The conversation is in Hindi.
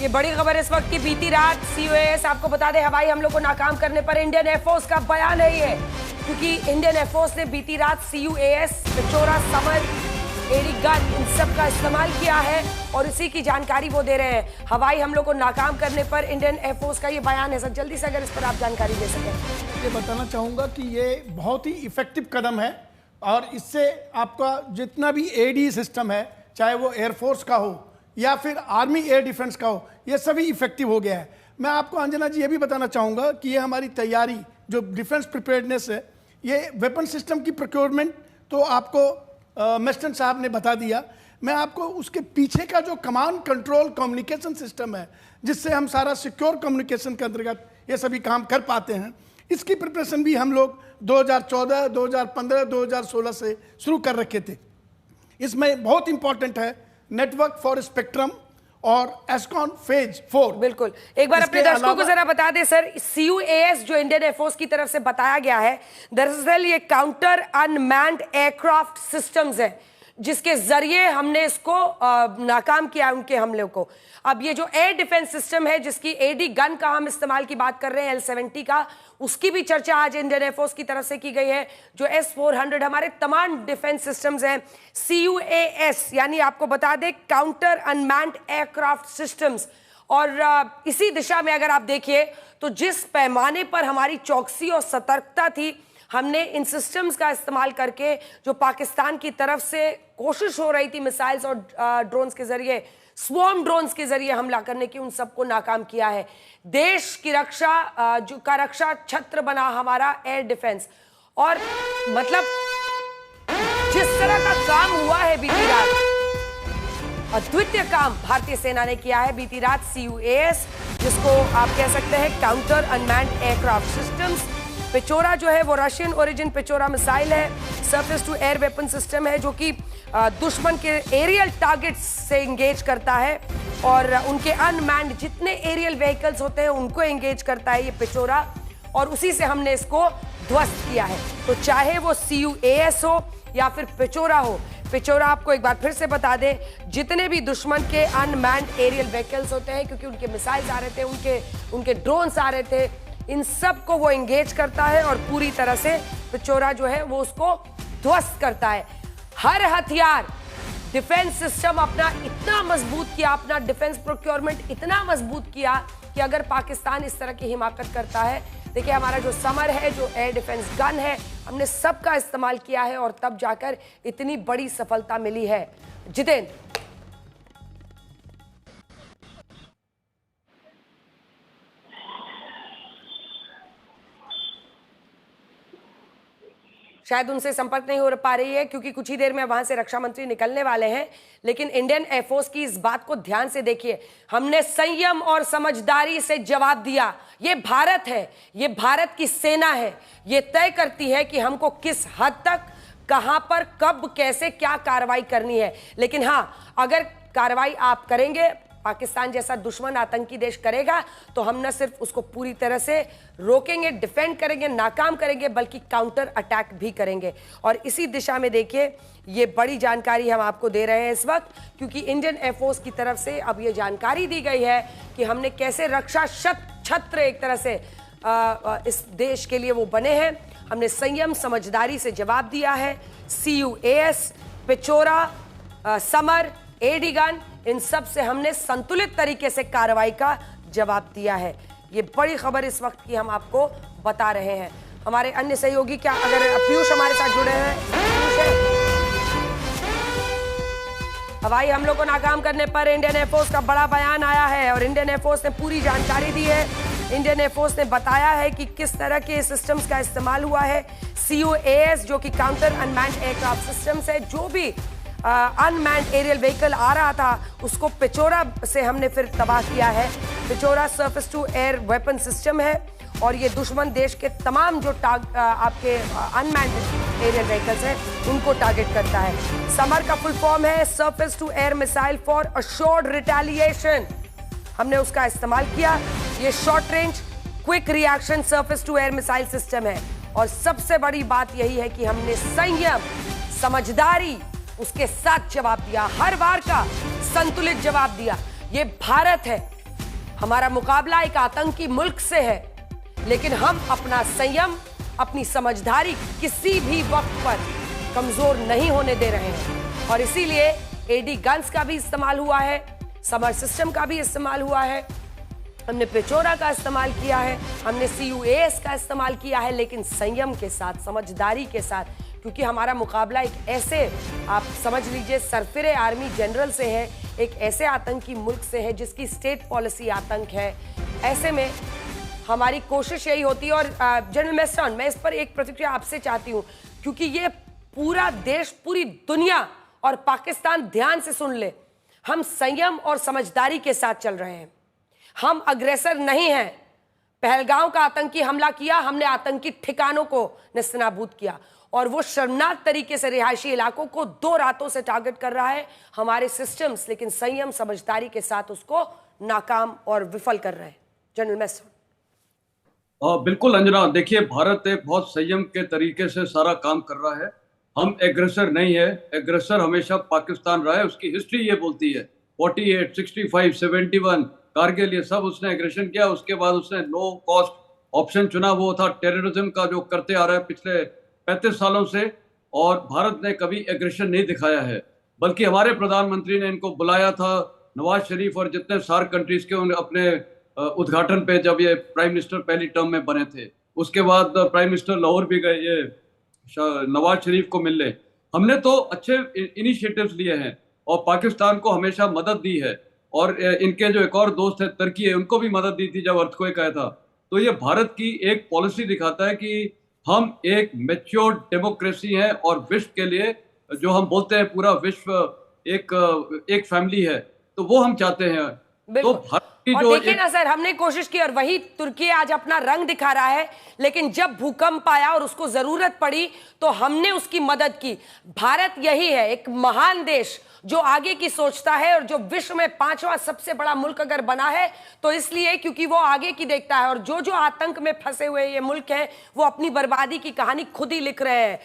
ये बड़ी खबर इस वक्त की। बीती रात CUAS, आपको बता दें, हवाई हमलों को नाकाम करने पर इंडियन एयरफोर्स का बयान है ये, क्योंकि इंडियन एयरफोर्स ने बीती रात CUAS, पिचोरा, समर, एडी गन, इन सब का इस्तेमाल किया है और इसी की जानकारी वो दे रहे हैं। हवाई हमलों को नाकाम करने पर इंडियन एयरफोर्स का ये बयान है। सर जल्दी से अगर इस पर आप जानकारी दे सकें। ये बताना चाहूँगा कि ये बहुत ही इफेक्टिव कदम है और इससे आपका जितना भी AD सिस्टम है, चाहे वो एयरफोर्स का हो या फिर आर्मी एयर डिफेंस का हो, ये सभी इफेक्टिव हो गया है। मैं आपको अंजना जी ये भी बताना चाहूँगा कि ये हमारी तैयारी जो डिफेंस प्रिपेयर्डनेस है, ये वेपन सिस्टम की प्रोक्योरमेंट तो आपको मेस्टन साहब ने बता दिया। मैं आपको उसके पीछे का जो कमांड कंट्रोल कम्युनिकेशन सिस्टम है, जिससे हम सारा सिक्योर कम्युनिकेशन के अंतर्गत ये सभी काम कर पाते हैं, इसकी प्रिपरेशन भी हम लोग 2014, 2015, 2016 से शुरू कर रखे थे। इसमें बहुत इंपॉर्टेंट है नेटवर्क फॉर स्पेक्ट्रम और एस्कॉन फेज 4। बिल्कुल, एक बार अपने दर्शकों को जरा बता दें सर, CUAS जो इंडियन एयरफोर्स की तरफ से बताया गया है, दरअसल ये काउंटर अनमैन्ड एयरक्राफ्ट सिस्टम्स है, जिसके जरिए हमने इसको नाकाम किया उनके हमले को। अब ये जो एयर डिफेंस सिस्टम है, जिसकी AD गन का हम इस्तेमाल की बात कर रहे हैं, L-70 का, उसकी भी चर्चा आज इंडियन एयरफोर्स की तरफ से की गई है। जो S-400, हमारे तमाम डिफेंस सिस्टम्स हैं, CUAS यानी आपको बता दें काउंटर अनमैन्ड एयरक्राफ्ट सिस्टम्स। और इसी दिशा में अगर आप देखिए तो जिस पैमाने पर हमारी चौकसी और सतर्कता थी, हमने इन सिस्टम्स का इस्तेमाल करके जो पाकिस्तान की तरफ से कोशिश हो रही थी मिसाइल्स और ड्रोन्स के जरिए, स्वॉर्म ड्रोन्स के जरिए हमला करने की, उन सबको नाकाम किया है। देश की रक्षा जो का रक्षा छत्र बना हमारा एयर डिफेंस। और मतलब जिस तरह का काम हुआ है बीती रात, अद्वितीय काम भारतीय सेना ने किया है बीती रात। CUAS, जिसको आप कह सकते हैं counter unmanned aircraft systems. Pechora जो है वो रशियन ओरिजिन पिचोरा मिसाइल है, surface to air weapon system है, जो कि दुश्मन के एरियल टारगेट्स से इंगेज करता है और उनके अनमैन्ड जितने एरियल व्हीकल्स होते हैं उनको इंगेज करता है ये पिचोरा, और उसी से हमने इसको ध्वस्त किया है। तो चाहे वो CUAS हो या फिर पिचोरा हो, पिचोरा आपको एक बार फिर से बता दें, जितने भी दुश्मन के अनमैन्ड एरियल व्हीकल्स होते हैं, क्योंकि उनके मिसाइल्स आ रहे थे, उनके ड्रोन्स आ रहे थे, इन सब को वो एंगेज करता है और पूरी तरह से पिचोरा जो है वो उसको ध्वस्त करता है। हर हथियार, डिफेंस सिस्टम अपना इतना मजबूत किया, अपना डिफेंस प्रोक्योरमेंट इतना मजबूत किया कि अगर पाकिस्तान इस तरह की हिमाकत करता है, देखिए हमारा जो समर है, जो एयर डिफेंस गन है, हमने सबका इस्तेमाल किया है और तब जाकर इतनी बड़ी सफलता मिली है। जितेंद्र, शायद उनसे संपर्क नहीं हो पा रही है क्योंकि कुछ ही देर में वहां से रक्षा मंत्री निकलने वाले हैं। लेकिन इंडियन एयरफोर्स की इस बात को ध्यान से देखिए, हमने संयम और समझदारी से जवाब दिया। ये भारत है, ये भारत की सेना है, ये तय करती है कि हमको किस हद तक, कहां पर, कब, कैसे, क्या कार्रवाई करनी है। लेकिन हां, अगर कार्रवाई आप करेंगे, पाकिस्तान जैसा दुश्मन आतंकी देश करेगा, तो हम न सिर्फ उसको पूरी तरह से रोकेंगे, डिफेंड करेंगे, नाकाम करेंगे, बल्कि काउंटर अटैक भी करेंगे। और इसी दिशा में देखिए, ये बड़ी जानकारी हम आपको दे रहे हैं इस वक्त, क्योंकि इंडियन एयरफोर्स की तरफ से अब ये जानकारी दी गई है कि हमने कैसे रक्षा छत्र एक तरह से इस देश के लिए वो बने हैं। हमने संयम, समझदारी से जवाब दिया है। CUAS, पिचोरा, समर, AD गन, इन सब से हमने संतुलित तरीके से कार्रवाई का जवाब दिया है। ये बड़ी खबर इस वक्त की हम आपको बता रहे हैं। हमारे अन्य सहयोगी, क्या अगर पीयूष हमारे साथ जुड़े हैं? हवाई हमलों को नाकाम करने पर इंडियन एयरफोर्स का बड़ा बयान आया है और इंडियन एयरफोर्स ने पूरी जानकारी दी है। इंडियन एयरफोर्स ने बताया है कि किस तरह के सिस्टम्स का इस्तेमाल हुआ है। CUAS, जो कि काउंटर अनमैन्ड एयरक्राफ्ट सिस्टम्स है, जो भी अनमैन्ड एरियल व्हीकल आ रहा था उसको पिचोरा से हमने फिर तबाह किया है। Pechora surface to air weapon system है और ये दुश्मन देश के तमाम जो आपके अनमैन्ड एरियल व्हीकल्स हैं उनको टारगेट करता है। समर का फुल फॉर्म है surface to air missile for assured retaliation. हमने उसका इस्तेमाल किया। ये short range quick reaction surface to air missile system है और सबसे बड़ी बात यही है कि हमने संयम, समझदारी उसके साथ जवाब दिया, हर बार का संतुलित जवाब दिया। ये भारत है, हमारा मुकाबला एक आतंकी मुल्क से है, लेकिन हम अपना संयम, अपनी समझदारी किसी भी वक्त पर कमजोर नहीं होने दे रहे हैं। और इसीलिए एडी गन्स का भी इस्तेमाल हुआ है, समर सिस्टम का भी इस्तेमाल हुआ है, हमने पेचोरा का इस्तेमाल किया है, हमने CUAS का इस्तेमाल किया है, लेकिन संयम के साथ, समझदारी के साथ, क्योंकि हमारा मुकाबला एक ऐसे, आप समझ लीजिए, सरफिरे आर्मी जनरल से है, एक ऐसे आतंकी मुल्क से है जिसकी स्टेट पॉलिसी आतंक है। ऐसे में हमारी कोशिश यही होती है। और जनरल मेस्टर्न, मैं इस पर एक प्रतिक्रिया आपसे चाहती हूँ, क्योंकि ये पूरा देश, पूरी दुनिया और पाकिस्तान ध्यान से सुन ले, हम संयम और समझदारी के साथ चल रहे हैं। हम अग्रेसर नहीं हैं। पहलगांव का आतंकी हमला किया, हमने आतंकी ठिकानों को नेस्तनाबूद किया, और वो शर्मनाक तरीके से रिहायशी इलाकों को 2 रातों से टारगेट कर रहा है हमारे सिस्टम्स, लेकिन संयम समझदारी के साथ उसको नाकाम और विफल कर रहे हैं। जनरल मेस्टर। बिल्कुल अंजना, देखिए भारत एक बहुत संयम के तरीके से सारा काम कर रहा है। हम एग्रेसर नहीं है। एग्रेसर हमेशा पाकिस्तान रहा है, उसकी हिस्ट्री ये बोलती है। 48, 65, 71 कारगिल, ये सब उसने एग्रेशन किया। उसके बाद उसने लो कॉस्ट ऑप्शन चुना, वो था टेररिज्म का, जो करते आ रहा है पिछले 35 सालों से। और भारत ने कभी एग्रेशन नहीं दिखाया है, बल्कि हमारे प्रधानमंत्री ने इनको बुलाया था, नवाज शरीफ और जितने सार्क कंट्रीज के अपने उद्घाटन पे, जब ये प्राइम मिनिस्टर पहली टर्म में बने थे। उसके बाद प्राइम मिनिस्टर लाहौर भी गए ये नवाज शरीफ को मिलने। हमने तो अच्छे इनिशिएटिव्स लिए हैं और पाकिस्तान को हमेशा मदद दी है। और इनके जो एक और दोस्त है तुर्की है, उनको भी मदद दी थी जब अर्थक्वेक आया था। तो ये भारत की एक पॉलिसी दिखाता है कि हम एक मैच्योर्ड डेमोक्रेसी हैं, और विश्व के लिए, जो हम बोलते हैं पूरा विश्व एक फैमिली है, तो वो हम चाहते हैं। तो भारत की और जो देखिए ना सर, हमने कोशिश की और वही तुर्की आज अपना रंग दिखा रहा है, लेकिन जब भूकंप आया और उसको जरूरत पड़ी तो हमने उसकी मदद की। भारत यही है, एक महान देश जो आगे की सोचता है, और जो विश्व में 5वां सबसे बड़ा मुल्क अगर बना है तो इसलिए क्योंकि वो आगे की देखता है। और जो जो आतंक में फंसे हुए ये मुल्क हैं, वो अपनी बर्बादी की कहानी खुद ही लिख रहे हैं।